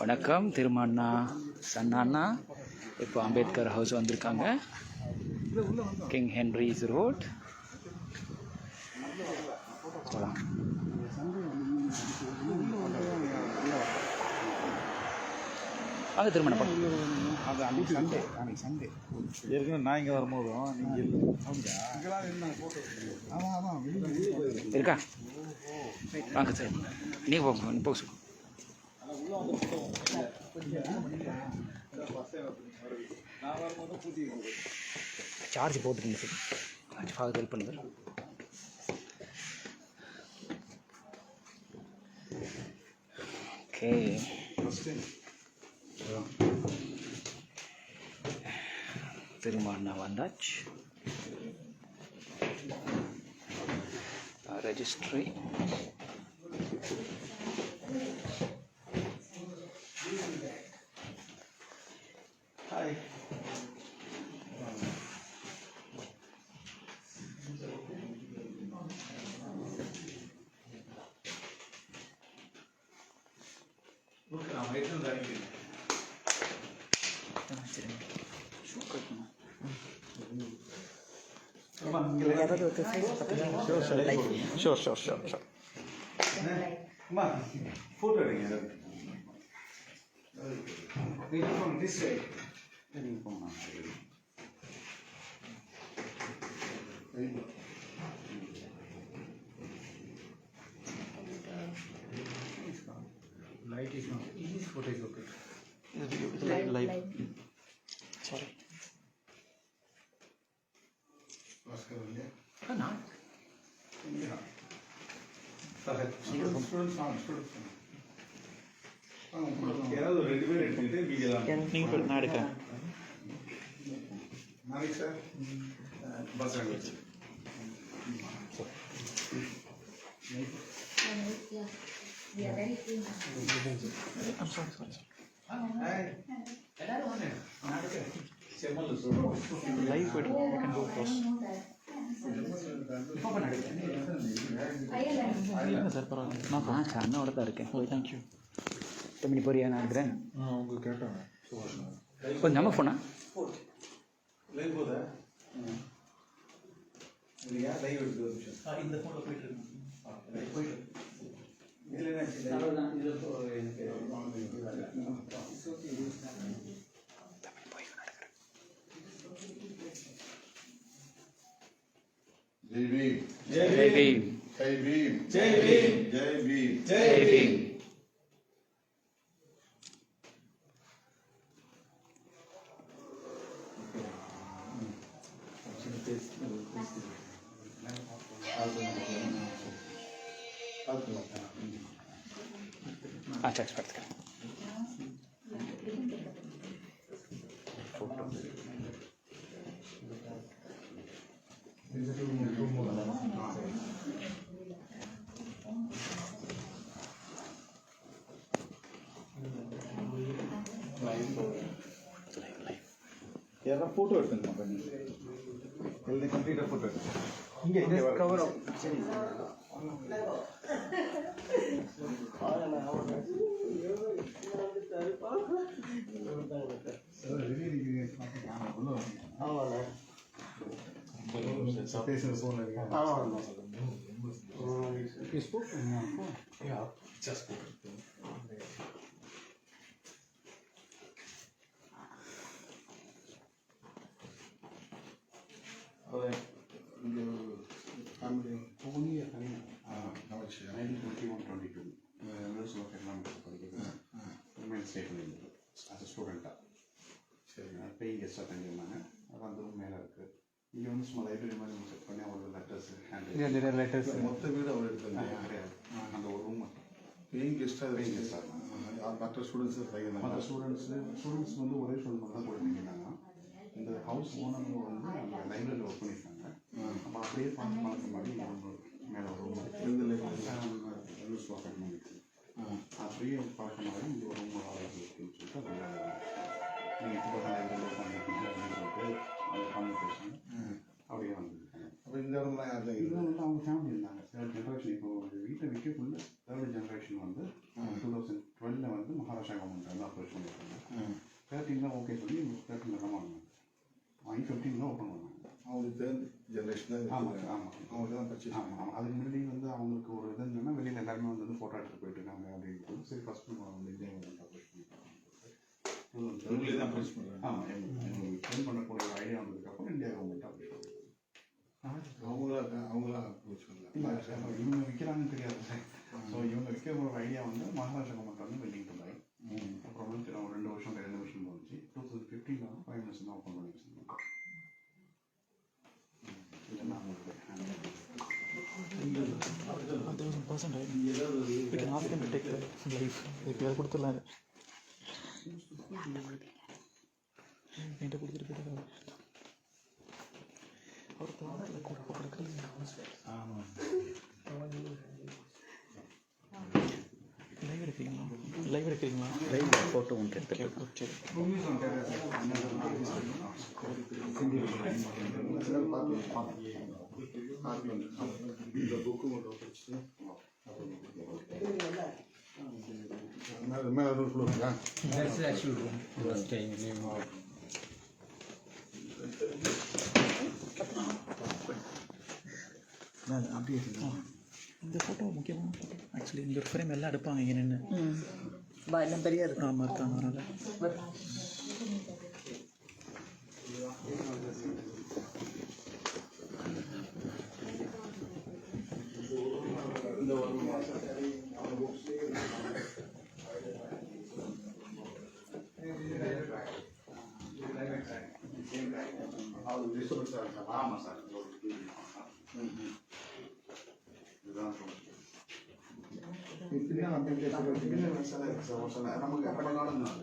வணக்கம். திருமண்ணா சன்னாண்ணா இப்போ அம்பேத்கர் ஹவுஸ் வந்திருக்காங்க. King Henry's road. போகலாம். வாங்க திருமணம். அது அன்றைக்கி சண்டே ஏற்கனவே நான் இங்கே வரும்போதும் நீங்கள் இருக்கா? வாங்க சார், நீங்கள் போங்க, போக சொல்லு. சார்ஜ் போட்டுருங்க சார், சார்ஜ் பார்த்து ஹெல்ப் பண்ணுங்க. ஓகே, திருமணம் வந்தாச்சு. Registry hi. ஷோர். அம்மா ஃபோட்டோ எடுங்க. திஸ் சைட் நீங்கள் போகணும். Light is not. This photo is okay. live. Sorry. Oscar only. Not. Yeah. Students. யாராவது ஒரு 2 பேர் எடுத்துக்கிட்டு வீடியோலாம் நீங்கள் நான் எடுக்கிறேன். நாளைக்கு சார் பஸ் ஆகிடுச்சு. லைவ் போய்ட்டு சார் பரவாயில்ல. நான் அண்ணாவோட தான் இருக்கேன். ஓ தேங்க்யூ. இப்போ நீ போறியா? நான் இருக்கிறேன். அவங்க கேட்டாங்க. கொஞ்சம் நம்ம ஃபோனா லைவ் போதா இல்லையா? லைவ் எடுத்து ஒரு நிமிஷம். இந்த ஃபோனில் போயிட்டு இருக்கு. போயிட்டு ஜெய் பீம். ஜெய் பீம். ஜெய் பீம். ஜெய் பீம். ஜெய் பீம். ஜெய் பீம். अच्छा एक्सपर्ट कर फोटो यार फोटो எடுத்துங்க பண்ணி எல்ல கம்ப்ளீட்டா போட்டோ இங்க கவர் ஆகும். ஸ்டூடெண்ட்டாக சரிங்க. பெயிங் கெஸ்ட்டாக தங்கியிருந்தாங்க. அது அந்த ரூம் மேலே இருக்குது. இங்கே வந்து சும்மா லைப்ரரி மாதிரி நம்ம செட் பண்ணி அவரோட லெட்டர்ஸ் மொத்த வீடு அவர் எடுத்தாங்க. கிடையாது, அந்த ஒரு ரூம் மட்டும் பெயிங் கெஸ்ட்டாக மற்ற ஸ்டூடெண்ட்ஸ் வந்து ஒரே ஸ்டூடெண்ட் தான் போயிருந்தாங்க. இந்த ஹவுஸ் ஓனர் வந்து அந்த லைப்ரரியில் ஒர்க் பண்ணியிருக்காங்க. நம்ம அப்படியே பார்த்து பார்க்க மாதிரி மேலே ஒரு ரூம் யூஸ் பண்ணி அப்படியே பார்க்க மாதிரி இந்த ஒரு ரூம் இருக்குன்னு சொல்லிட்டு நீங்கள் இப்போ லைப்ரரியில் உட்காந்துருக்கீங்க அப்படின்னு சொல்லிட்டு அந்த கான்வர்சேஷன் அப்படியே வந்துருக்காங்க. அப்போ இந்த இடத்துல அவங்க ஃபேமிலி இருந்தாங்க. தேர்ட் ஜென்ரேஷன் இப்போ வீட்டை விற்கக்குள்ள தேர்ட் ஜென்ரேஷன் வந்து 2012 வந்து மகாராஷ்டிரா கவர்மெண்ட் வந்து அப்ரோச் பண்ணியிருக்காங்க. 13 ஓகே சொல்லி 13 தான் வாங்கினாங்க. வாங்கி 15 ஓப்பன் பண்ணாங்க. அவங்களுக்கு தேர்ட் ஜென்ரேஷன் தான். ஆமாம் ஆமாம் அவங்களுக்கு தான் பர்ச்சேஸ். ஆமாம் அதுக்கு முன்னாடி வந்து அவங்களுக்கு ஒரு இது இருந்ததுன்னா வெளியில் எல்லாருமே வந்து ஃபோட்டோ எடுத்துகிட்டு போயிட்டு இருக்காங்க அப்படின்னு சரி ஃபஸ்ட்டு வந்து இதே வந்து அப்ரோச் பண்ணியிருக்காங்க. அவங்களே தான் அப்ரோச் பண்ணுறாங்க. ஆமாம் எங்களுக்கு ட்ரெயின் பண்ணக்கூடிய ஒரு ஐடியா வந்ததுக்கப்புறம் இந்தியா கவர்மெண்ட் அப்படி அவங்களா அப்ரோச் பண்ணலாம். இல்லை இவங்க விற்கிறாங்கன்னு தெரியாது சார். ஸோ இவங்க விற்கிற ஒரு ஐடியா வந்து மகாராஷ்டிரா கவர்மெண்ட் வந்து வெல்லிங் டு பை. அப்புறம் வந்து 2 வருஷம் போச்சு. 2015 வந்து 5 நிமிஷம் தான் ஓப்பன் பண்ணி வச்சுருந்தோம். இதெல்லாம் அவங்களுக்கு 1000% right? We can ask them to take the life. If you are கொடுத்துடலாம் இது என்கிட்ட கொடுத்துட்டு போயிட்டு அவர் தோட்டத்தில் கொடுக்க கொடுக்குறீங்க. ஆமாம். லைவ் எடுக்கிறீங்களா? லைவ் எடுக்கிறீங்களா? லைவ் ஃபோட்டோ ஒன்று எடுத்து ஓகே. இந்த புக்கு மட்டும் படிச்சுட்டு மேலே ரூல் இருக்கா? That's the actual room. You are staying in. அப்படியே இந்த ஃபோட்டோ முக்கியமான ஃபோட்டோ. ஆக்சுவலி இந்த ஒரு ஃப்ரேம் எல்லாம் எடுப்பாங்க இங்கே நின்று. எல்லாம் பெரிய இருக்கு. ஆமாம் இருக்காங்க. அதனால் ஆமாம் சார். இதுதான் நமக்கு அப்போ காலம் தான்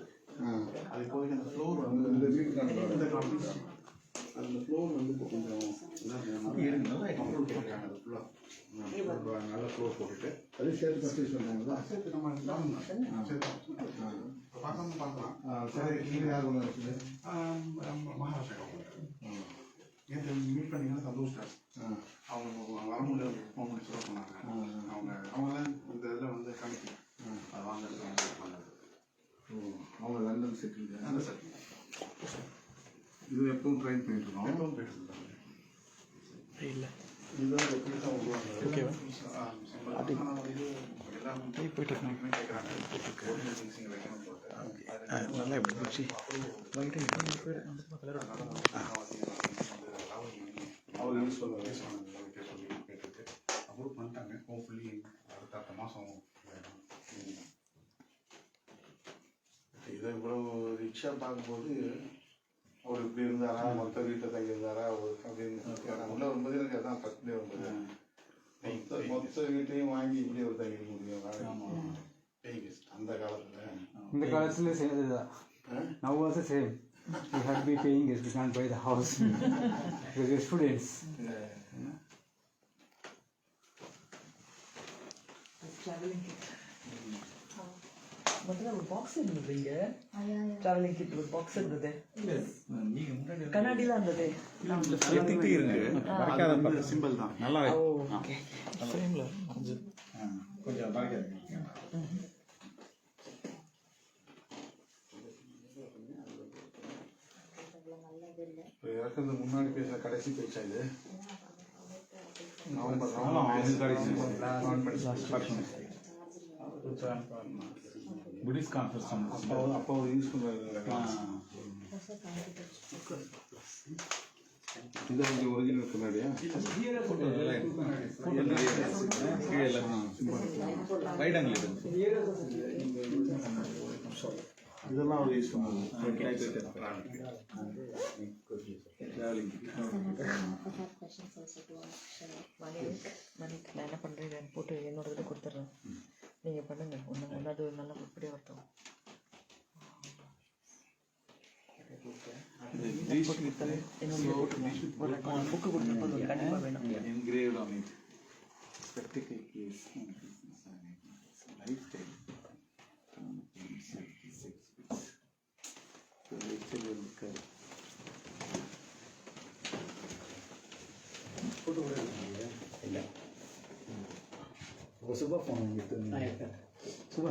அது இப்போதைக்கு அந்த ஃப்ளோர் வந்து இந்த வீட்டுக்கான இந்த காலம் அந்த ஃப்ளோர் வந்து இப்போ கொஞ்சம் கேட்குறாங்க. அது ஃபுல்லாக நல்ல ஃப்ளோர் போட்டுட்டு அதே சேர்த்து பர்ச்சேஸ் பண்ணுறாங்க. சேர்த்து நம்ம இப்போ பார்க்கலாம். சரி, நீங்கள் யார் ஒன்று இருக்குது? மகாராஷ்டிரா நேற்று மீட் பண்ணிங்கன்னா சந்தோஷ் சார். அவங்க வர முடியாது போக முடியும் சொல்ல சொன்னாங்க. அவங்க தான் இந்த இதில் வந்து கமிட்டி அது வாங்குறது பண்ணது. அவங்க லண்டன் செட்டில். அந்த சார் இது எப்பவும் ட்ரைன் பண்ணிட்டு இருக்கோம். எப்பவும் போயிட்டு இருந்தாங்க. இல்லை இதுதான் புதுசாக உருவாங்க. ஓகேவா? அது எல்லாம் போயிட்டு இருக்காங்க. கேட்குறாங்க. ஒரிஜினல் திங்ஸிங் வைக்கணும்னு சொல்லிட்டு நல்லா எப்படி போச்சு? லைட்டாக இப்போ போயிடு அந்த கலர் அவர் யூஸ் பண்ண சொல்லி கேட்டுட்டு அப்ரூவ் பண்ணிட்டாங்க. ஹோப்ஃபுல்லி அடுத்த மாதம் இதை இவ்வளோ ரிக்ஷா பார்க்கும்போது அவர் இப்படி இருந்தாரா, மொத்த வீட்டில் தங்கி இருந்தாரா அப்படின்னு உள்ள வரும்போது எனக்கு அதான் ஃபஸ்ட் டே வந்தது. மொத்த வீட்டையும் வாங்கி இப்படி ஒரு தங்கி முடியும் அந்த காலத்தில். இந்த காலத்துல same இதுதான். Now also same. We have to be paying this. We can't buy the house because we're students. Traveling kit. முதல்ல ஒரு பாக்ஸ் இருந்தது இங்க. டிராவலிங் கிட் ஒரு பாக்ஸ் இருந்தது. கண்ணாடிலாம் இருந்தது. சிம்பிள் தான். நல்லா ஓகே. ஃப்ரேமில் கொஞ்சம் கொஞ்சம் மறைக்காது. இறக்குறது முன்னாடி பேசுகிற கடைசி பேச்சா இது? நவம்பர் புடிஸ்ட் கான்ஃபரன்ஸ் அப்போ யூஸ் பண்ணுறது. இதான் இங்கே ஒரிஜினல் கண்ணாடியா? வைடங்கள் இதெல்லாம் அவர் யூஸ் பண்ணுவாங்க. மணிக்கு நான் என்ன பண்ணுறேன் போட்டு என்னோட இதை கொடுத்துட்றேன். நீங்கள் பண்ணுங்கள். ஒன்றாவது நல்லா உருப்படியாக வரட்டும். புக்கு கொடுத்துருப்போம் கண்டிப்பாக வேணும். engraved on it. Spectacle case. Lifetime. 76 bits. So lifetime will occur. Photo இல்லை. சுபா ஃபோன் வாங்கிட்டு சுபா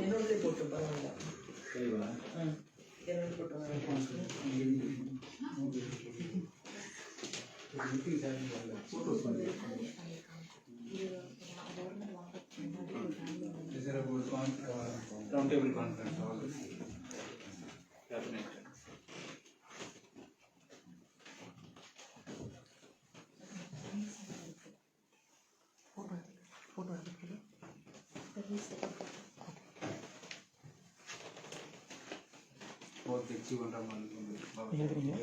என்னோடதே போட்டு பரவாயில்ல சரிங்களா என்னோட போட்டு ஃபோட்டோஸ் வந்து round table conference all this cabinet. Both achieve under one. இருக்கிறீங்க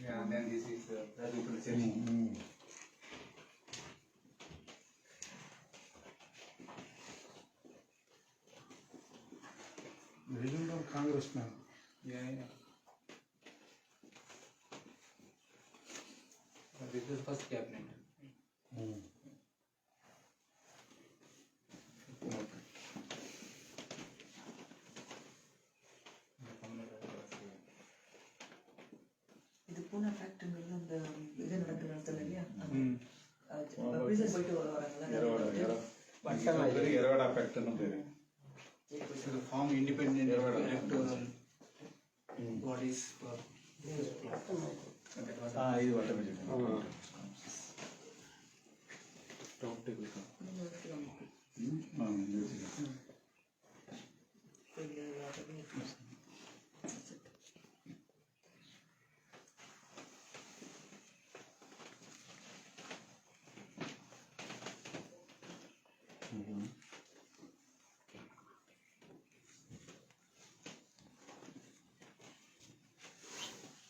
Yeah, and then this is the open session. Congress man Yeah. This is the first cabinet. இது பூனா ஃபேக்டரிங்கிறது அந்த இது நடக்கிற இடத்துல இல்லையா பிசினஸ் போயிட்டு வராங்களா எரவாடா ஃபேக்டர்னு பேரு. So form independent electoral bodies for இது வட்டம் top table.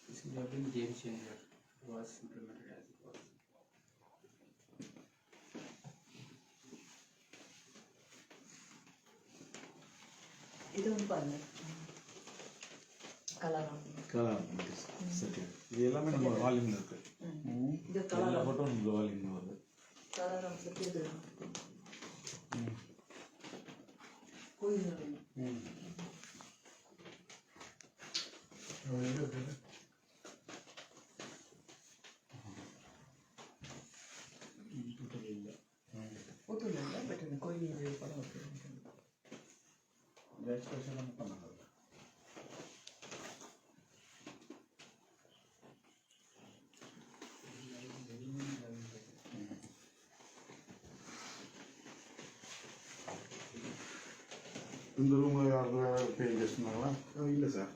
This is a game changer. It was implemented as it was. இது வந்து பாருங்க கலராம் இது எல்லாமே நம்ம வால்யூம்ல இருக்கு. இது எல்லா கலராம் போட்டோம் நம்ம வால்யூம்ல வருது. கலராம் செட்டிது கோயில் போட்டோ இல்லை பட் இந்த கோயில் படம் இருக்கு எக்ஸ்பிரஷன் பண்ணாங்க இந்த ரூமில் யாராவது பெயிங் கெஸ்ட் இருந்தாங்களா இல்லை சார்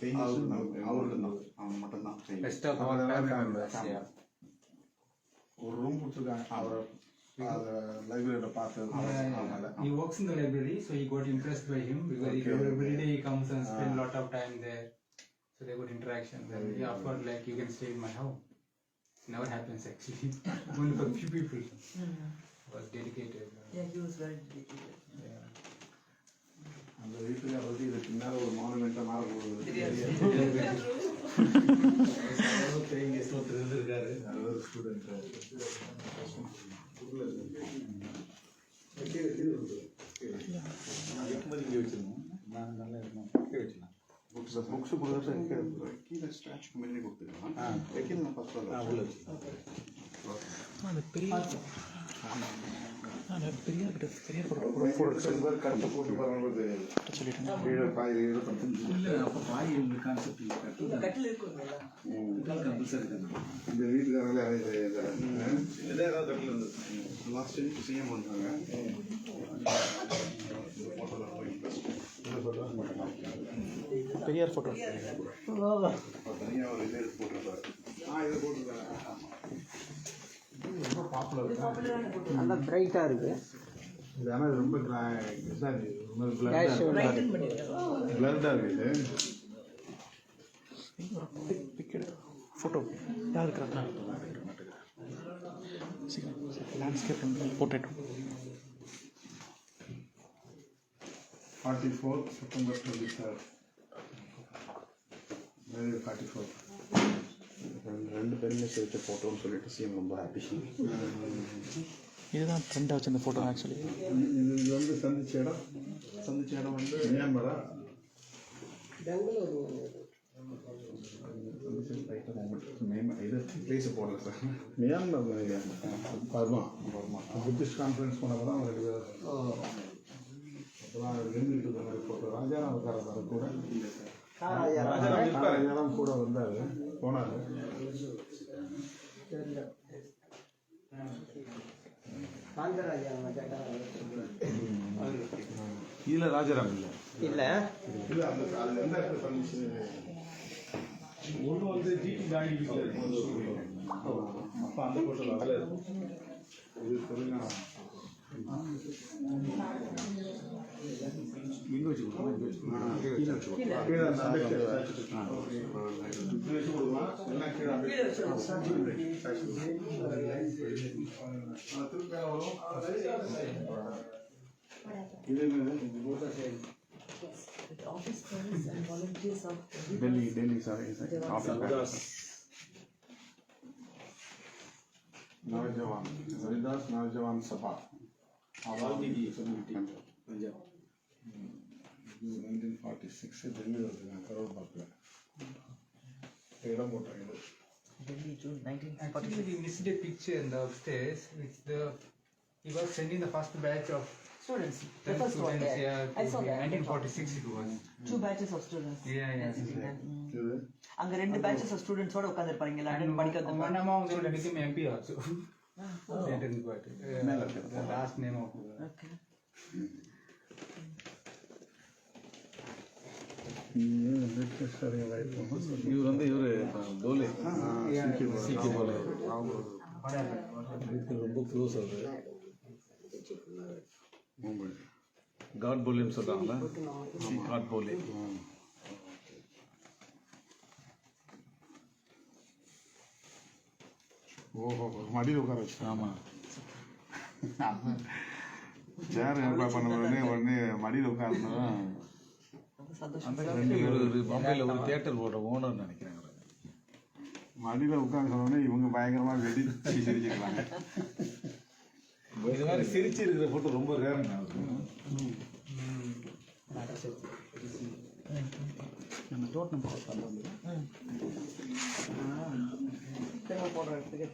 பெயிங் அவருக்கு தான் அவங்க மட்டும்தான் Rest of our family members, yeah. ஒரு ரூம் கொடுத்துருக்காங்க அவரை அதை லைப்ரரியில் பார்த்து He works in the library, so he got impressed by him because every day he comes and spend a lot of time there. So they got interaction. Then he offered like you can stay in my house. Never happens actually. Only for few people. Was dedicated. Yeah, he was very dedicated. Yeah. அந்த வீட்டுக்கு அதை இதுக்கு மேலே ஒரு மானுமெண்ட்டாக மேலே போகுது being guest ஒருத்தர் இருந்திருக்காரு. அதாவது ஸ்டூடெண்ட் வைக்கும்போது இங்கே வச்சிருந்தோம். நான் நல்லா இருக்கணும் இங்கே வச்சிடலாம். புக்ஸ் கொடுத்தா கீழே ஸ்டாச்சுக்கு முன்னாடி கொடுத்துருக்கான் வைக்கல நான் ஃபஸ்ட் உள்ள வச்சிடலாம். அந்த பெரியார் பெரியார் கட்டு போட்டு பாருங்க சொல்லிட்டேன் கீழே பாய் இருபத்தஞ்சு இல்லை அப்போ பாய் இந்த கான்செப்ட் இல்லை. கட்டு கட்டில் இருக்குங்களா கம்பல்சரி தான். இந்த வீட்டுக்காரங்களே அதே செய்யறாங்க இதே ஏதாவது கட்டில் இருந்தது. லாஸ்ட் டைம் சிஎம் வந்தாங்க பெரியார் ஃபோட்டோ தனியாக ஒரு இது எடுத்து போட்டிருப்பாரு இதை போட்டிருக்காங்க ரொம்ப பாப்புலர் நல்லா பிரைட்டாக இருக்கு. இது ஆனால் இது ரொம்ப இதாக இருக்குது ரைட்டன் பண்ணிடுறேன் பிளர்டாக இருக்குது ஃபோட்டோ யார் இருக்கிறாங்க லேண்ட்ஸ்கேப் போர்ட்ரேட் 44 September 23rd 44 ரெண்டு பேருமே சேர்த்து ஃபோட்டோன்னு சொல்லிட்டு சிஎம் ரொம்ப ஹாப்பி இதுதான் ட்ரெண்ட் ஆச்சு இந்த ஃபோட்டோ ஆக்சுவலி இது வந்து சந்திச்ச இடம் வந்து மியான்மரா பெங்களூரு இது பிளேஸை போடல sir Myanmar Burma Buddhist conference போனப்போ தான் அவங்க 2 பேரும் அப்போதான் நின்றுட்டு இருக்க மாதிரி ஃபோட்டோ ராஜாராம் இருக்கார சார் கூட ராஜாராம் கூட வந்தார் போனார் இதில் ராஜாராம் இல்லை இல்லை இல்லை அந்த அதில் எந்த இடத்துல பர்மிஷன் ஒன்று வந்து ஜிடி காந்தி வீட்டில் இருக்கும்போது அப்போ அந்த ஃபோட்டோ அதில் இது தெலுங்கானா இங்கே வச்சு கொடுக்கலாம் இங்கே வச்சு கொடுக்கலாம் கீழே வச்சு கொடுக்கலாம் கீழே அந்த அம்பேத்கர் இப்படி வச்சு கொடுக்கலாம் எல்லாம் கீழே அம்பேத்கர் திருப்பி வரும் இது office colleagues and volunteers of Delhi, sorry, office. Naujawan, Haridas Naujawan Sabha. Awadi Punjab. 1946 Delhi was in Karol Bagh. Delhi, June 1946. Actually, we missed a picture in the upstairs, which he was sending the first batch of Students. The 10 first one students, there. yeah, I saw that. 1946 it was. 2 batches of students. Yeah, yeah. அங்க 2 batches of students ஓட உட்கார்ந்திருப்பாங்க London படிக்க And வந்தவங்க. one among them became MP also. That is what. The last name of. Okay. இவர் வந்து போலே சிக்கி போலே ரொம்ப க்ளோஸ் ஆகுது காட் போலேன்னு சொல்கிறாங்களா காட் போலே ஓஹோ மடியில் உட்கார வச்சு ஆமாம் சேர் ஏற்பாடு பண்ண உடனே மடியில் உட்காரணும் ஒரு பம்பையில் ஒரு தியேட்டர் போடுற ஓனர்னு நினைக்கிறேன் மடியில் உட்காந்து சொன்னோடனே இவங்க பயங்கரமாக வெடி சிரிச்சுக்கிறாங்க இது மாதிரி சிரிச்சு இருக்கிற ஃபோட்டோ ரொம்ப ரேருங்க நம்ம தோட்டம் பண்ணுறது திரும்ப போடுற இடத்துக்கு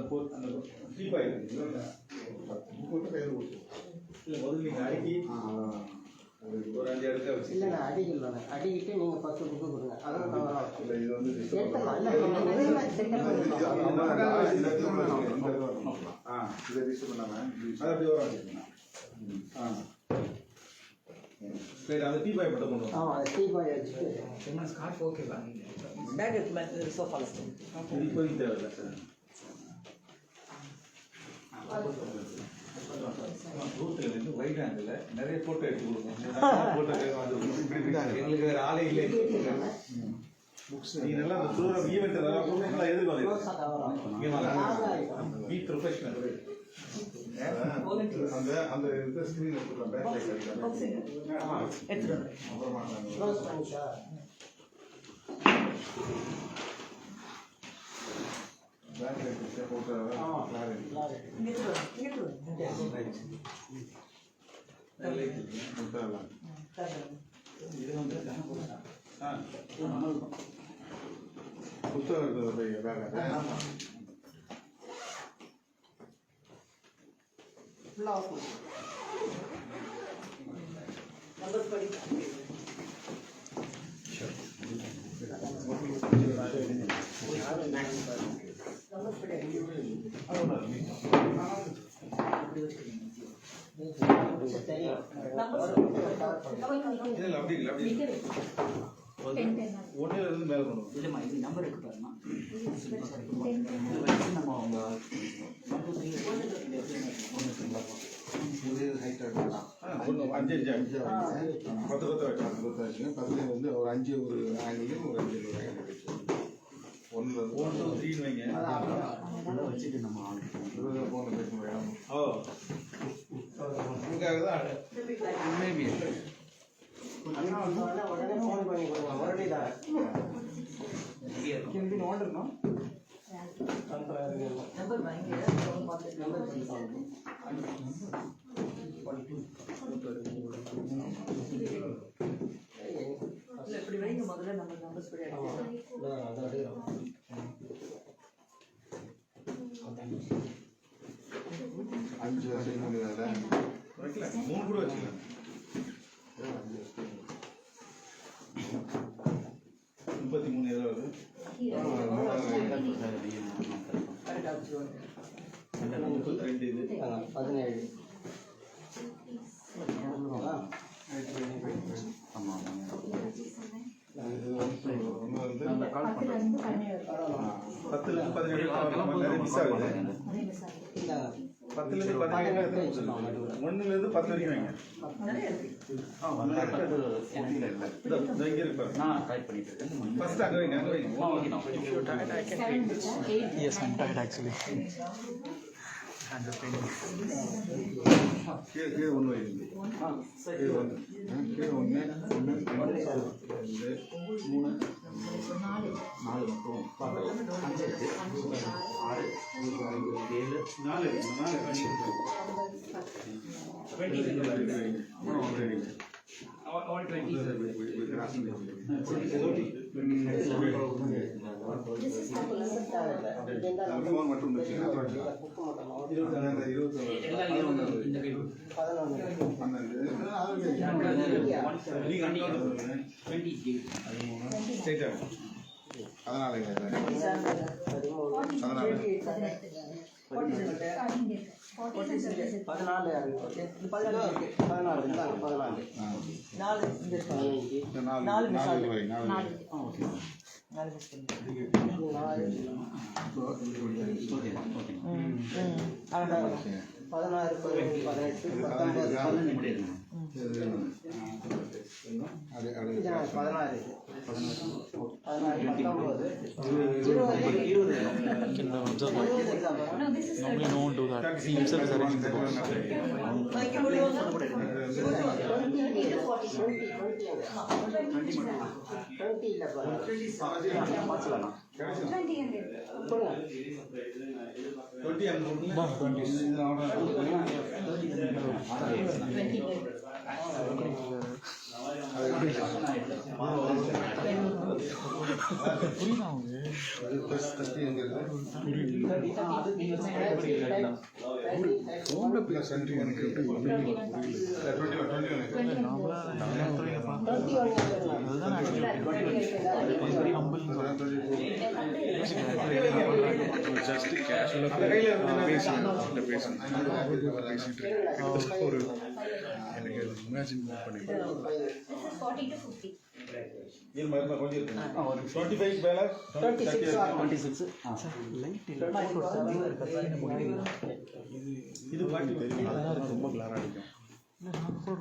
போக ஒரு 5 இடத்துல வச்சு இல்லைண்ணா அடிக்கல அடிக்கிட்டு நீங்கள் 10 புக்கு கொடுங்க அதான் இது வந்து இதை ரிஜிஸ்டர் பண்ணாம அதை அப்படி வரும் சரி அந்த டீ பாய் மட்டும் கொண்டு வரும் ஆமாம் டீ பாய் வச்சுட்டு Scarf okay, ba? பேக் எடுத்து சோஃபால இது இப்போதைக்கு தேவையில்லை சார் ஒயிட் ஆங்கிள் நிறைய போட்டோ எடுத்து கொடுங்க எங்களுக்கு வேற ஆளே இல்லை நீங்க நல்லா அந்த டூர் ஈவெண்ட் நல்லா எதிர்பார்க்க பி ப்ரொஃபஷனல் அந்த அந்த இந்த ஸ்கிரீன் எடுத்துக்கலாம் பேக் சைடு அப்புறமா க்ளோஸ் பண்ணிச்சா பேக் சைடு போட்டோ இது வந்து புத்தகம் இருந்தது போய் பேக் அப்படி இல்லை அப்படி ஒன்றில் இருந்து மேலே கொண்டு வரும் இல்லைம்மா இது நம்பர் இருக்கு பாருமா இது வச்சு நம்ம அவங்க 1 2 3 ஹைட்டாக ஒன்று 5 5 10 வச்சாங்க 10 வந்து ஒரு 5 ஒரு ஆங்கிள் ஒரு 5 ஒரு ஆங்கிள் வச்சு 1 2 3 வைங்க வச்சுட்டு நம்ம போன பேச முடியாது ஓ இதுக்காக தான் மேபி அண்ணா வந்தோடனே உடனே ஃபோன் பண்ணி கொடுங்க மறுபடியும் தான் Can we order now? Number வாங்கி பார்த்து நம்பர் சொல்லிட்டாங்க இல்லை இப்படி வைங்க முதல்ல நம்ம நம்பர் சொல்லி அடிக்கலாம் அஞ்சு வருஷம் வைக்கலாம் 3 கூட வச்சுக்கலாம் 33 ஏதாவது ரெண்டு இது 17 ஆமாம் ஒன்று வந்து அந்த கால் பண்ணுறேன். 10லேருந்து 17 மிஸ் ஆகுது 10லேருந்து 17 1லேருந்து 10 வரைக்கும் வைங்க. இல்லை இந்த இங்கே இருக்கு பாருங்க. நான் டைப் பண்ணிட்டு இருக்கேன். ஃபர்ஸ்ட் அங்கே வைங்க அங்கே வைங்க. Yes, I'm tired actually. And the pain. கீழே கீழே ஒன்று வைங்க. கீழே ஒன்று கீழே ஒன்று 1 2 3 4 மொத்தம் 5 இருக்கு 6 7 4 all 20 மட்டும் இந்த கை Normally no one do that. He himself is arranging the books.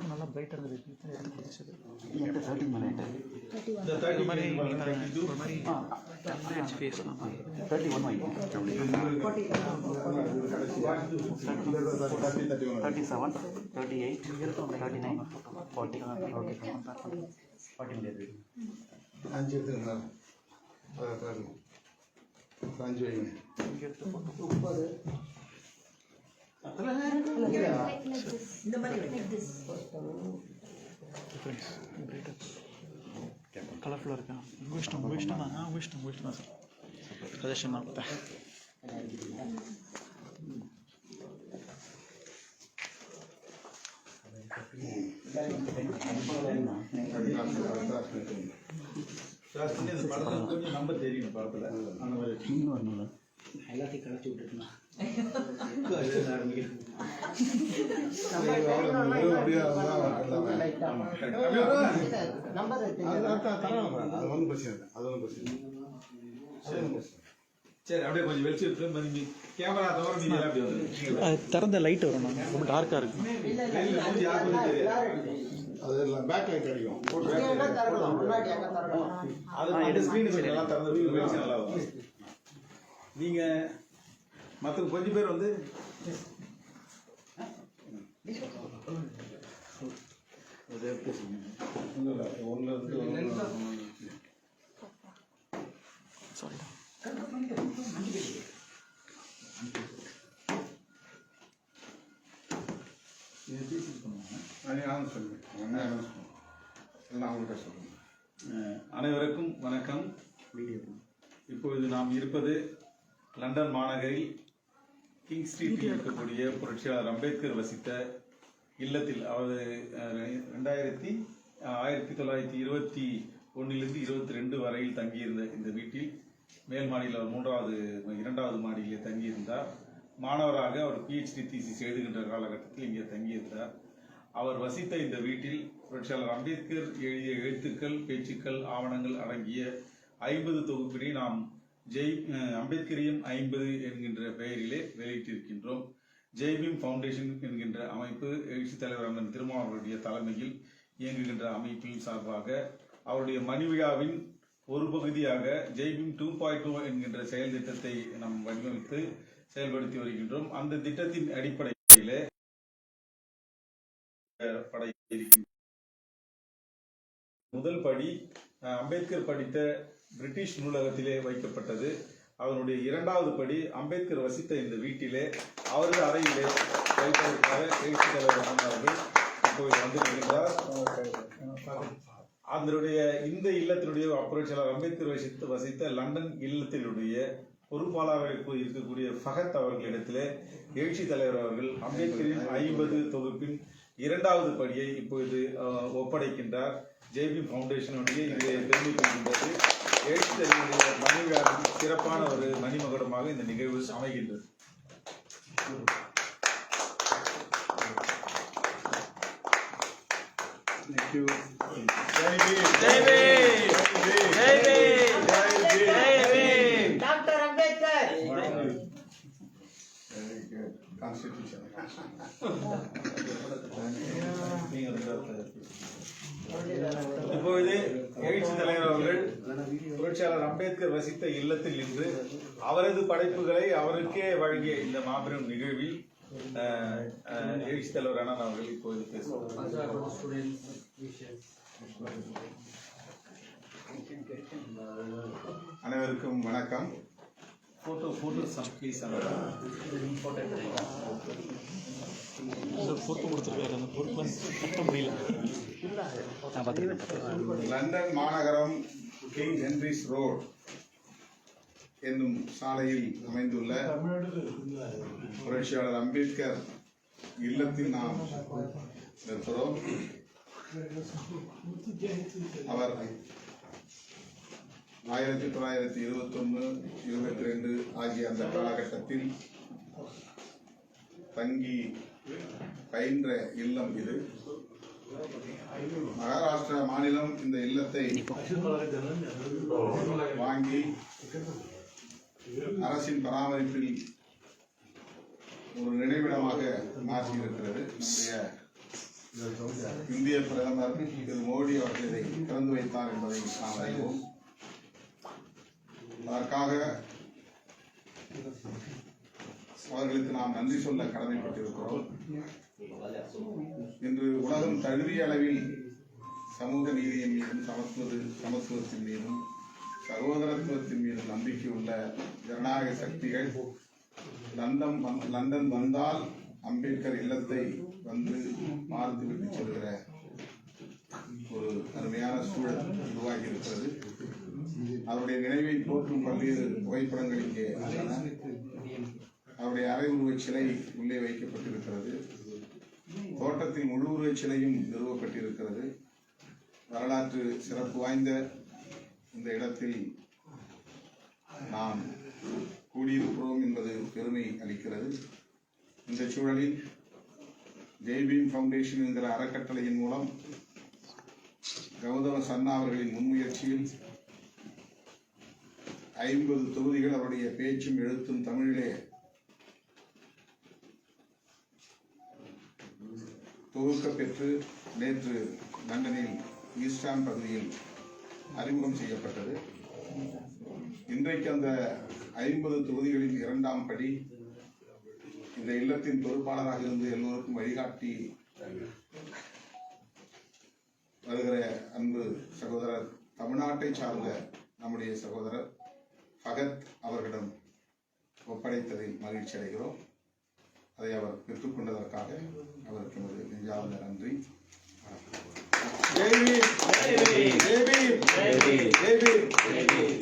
நல்லா பிரைட்டாக இருந்தது. 30 மேலே இது மாதிரி ஒரு மாதிரி ஃபேஸ் 31 வாங்கிக்கோங்க. 37 38 39 40 ஓகே 40 முடியாது. 5 எடுத்துங்களா? 5 வைங்க. இந்த மாதிரி கலர்ஃபுல்லாக இருக்கா? உங்கள் இஷ்டம் உங்கள் இஷ்டம் தான். உங்கள் இஷ்டம் உங்கள் இஷ்டம் தான் சார். சஜஷன் தான் கொடுத்தேன். கொஞ்சம் நம்ப தெரியும் படத்தில் அந்த மாதிரி இன்னும் வரணும்ல. எல்லாத்தையும் கலச்சி விட்டுருக்கணும். சரி அப்படியே கொஞ்சம் வெளிச்சு கேமரா தவிர மீதி எல்லாம் அப்படி வந்து திறந்த லைட் வரும். ரொம்ப டார்க்காக இருக்கும். அது பேக் லைட் அடிக்கும் அது ஸ்க்ரீனுக்கு நல்லா திறந்து வெளிச்சு நல்லா வரும். நீங்கள் மற்ற கொஞ்சம் பேர் வந்து சாரிடா. அனைவருக்கும் வணக்கம். இப்பொழுது நாம் இருப்பது லண்டன் மாநகரில் கிங் ஸ்ட்ரீட்டில் இருக்கக்கூடிய புரட்சியாளர் அம்பேத்கர் வசித்த இல்லத்தில். அவர் 1921 22 வரையில் தங்கியிருந்த இந்த வீட்டில் மேல் மாடியில் அவர் 2வது மாடியிலே தங்கியிருந்தார். மாணவராக அவர் PhD தீசிஸ் எழுதுகின்ற காலகட்டத்தில் இங்கே தங்கியிருந்தார். அவர் வசித்த இந்த வீட்டில் புரட்சியாளர் அம்பேத்கர் எழுதிய எழுத்துக்கள், பேச்சுக்கள், ஆவணங்கள் அடங்கிய 50 தொகுப்பினை நாம் அம்பேத்கரியம் 50 என்கின்ற பெயரிலே வெளியிட்டிருக்கின்றோம். ஜெய்பீம் ஃபவுண்டேஷன் என்கின்ற அமைப்பு எழுச்சி தலைவர் அண்ணன் திருமாவளவனுடைய தலைமையில் இயங்குகின்ற அமைப்பின் சார்பாக அவருடைய மணி விழாவின் ஒரு பகுதியாக ஜெய்பீம் 2.0 என்கின்ற செயல் திட்டத்தை நாம் வடிவமைத்து செயல்படுத்தி வருகின்றோம். அந்த திட்டத்தின் அடிப்படையிலே முதல் படி அம்பேத்கர் படித்த பிரிட்டிஷ் நூலகத்திலே வைக்கப்பட்டது. அவருடைய 2வது படி அம்பேத்கர் வசித்த இந்த வீட்டிலே அவரது அறையிலே வைப்பதற்காக எழுச்சி தலைவர் அவர்கள் இப்போது வந்திருக்கின்றார். அதனுடைய இந்த இல்லத்தினுடைய புரட்சியாளர் அம்பேத்கர் வசித்த லண்டன் இல்லத்தினுடைய பொறுப்பாளராக இருக்கக்கூடிய ஃபகத் அவர்களிடத்திலே எழுச்சி தலைவர் அவர்கள் அம்பேத்கரின் 50 தொகுப்பின் 2வது படியை இப்பொழுது ஒப்படைக்கின்றார். ஜெய்பீம் ஃபவுண்டேஷனுடைய இதை பெருமை கொள்கின்றது. எழுச்சி தலைவருடைய மணிவிழாவின் சிறப்பான ஒரு மணிமகுடமாக இந்த நிகழ்வு அமைகின்றது. டாக்டர் அம்பேத்கர். இப்பொழுது எழுச்சி தலைவர் அவர்கள் புரட்சியாளர் அம்பேத்கர் வசித்த இல்லத்தில் இன்று அவரது படைப்புகளை அவருக்கே வழங்கிய இந்த மாபெரும் நிகழ்வில் எழுச்சி தலைவர் அண்ணன் அவர்கள் இப்போது பேசுவார். அனைவருக்கும் வணக்கம். Photo please. பொறுப்பு கொடுத்துருக்காரு. அந்த பொறுப்பு கட்ட முடியல. லண்டன் மாநகரம் கிங் ஹென்ரிஸ் ரோட் என்னும் சாலையில் அமைந்துள்ள புரட்சியாளர் அம்பேத்கர் இல்லத்தில் நாம் இருக்கிறோம். அவர் 1921, 22 ஆகிய அந்த காலகட்டத்தில் தங்கி பயின்ற இல்லம் இது. மகாராஷ்டிரா மாநிலம் இந்த இல்லத்தை வாங்கி அரசின் பராமரிப்பில் ஒரு நினைவிடமாக மாற்றியிருக்கிறது. நம்முடைய இந்திய பிரதமர் திரு மோடி அவர்கள் இதை திறந்து வைத்தார் என்பதை நாம் அறிவோம். அதற்காக அவர்களுக்கு நாம் நன்றி சொல்ல கடமைப்பட்டிருக்கிறோம். இன்று உலகம் தழுவிய அளவில் சமூக நீதியின் மீதும் சமத்துவத்தின் மீதும் சகோதரத்துவத்தின் மீதும் நம்பிக்கை உள்ள ஜனநாயக சக்திகள் லண்டன் வந்தால் அம்பேத்கர் இல்லத்தை வந்து பார்த்துவிட்டு செல்கிற ஒரு அருமையான சூழல் உருவாகி இருக்கிறது. அவருடைய நினைவை போற்றும் பல்வேறு புகைப்படங்கள் இங்கே உள்ளன. அவருடைய அரை உருவச் சிலை உள்ளே வைக்கப்பட்டிருக்கிறது. தோட்டத்தில் முழு உருவச் சிலையும் நிறுவப்பட்டிருக்கிறது. வரலாற்று சிறப்பு வாய்ந்த இந்த இடத்தில் நாம் கூடியிருக்கிறோம் என்பது பெருமை அளிக்கிறது. இந்த சூழலில் ஜெய்பீம் ஃபவுண்டேஷன் என்கிற அறக்கட்டளையின் மூலம் கௌதம சன்னா அவர்களின் முன்முயற்சியில் 50 தொகுதிகள் அவருடைய பேச்சும் எழுத்தும் தமிழிலே தொகுக்க பெற்று நேற்று லண்டனில் ஈஸ்டாம் பகுதியில் அறிமுகம் செய்யப்பட்டது. இன்றைக்கு அந்த 50 தொகுதிகளின் 2ஆம் படி இந்த இல்லத்தின் பொறுப்பாளராக இருந்து எல்லோருக்கும் வழிகாட்டி வருகிற அன்பு சகோதரர் தமிழ்நாட்டை சார்ந்த நம்முடைய சகோதரர் ஃபகத் அவர்களிடம் ஒப்படைத்ததில் மகிழ்ச்சி அடைகிறோம். அதை அவர் பெற்றுக்கொண்டதற்காக அவருக்கு நமது நெஞ்சார்ந்த நன்றி. ஜெய் பீம், ஜெய் பீம், ஜெய் பீம், ஜெய் பீம், ஜெய் பீம், ஜெய் பீம்.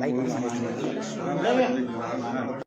லைக்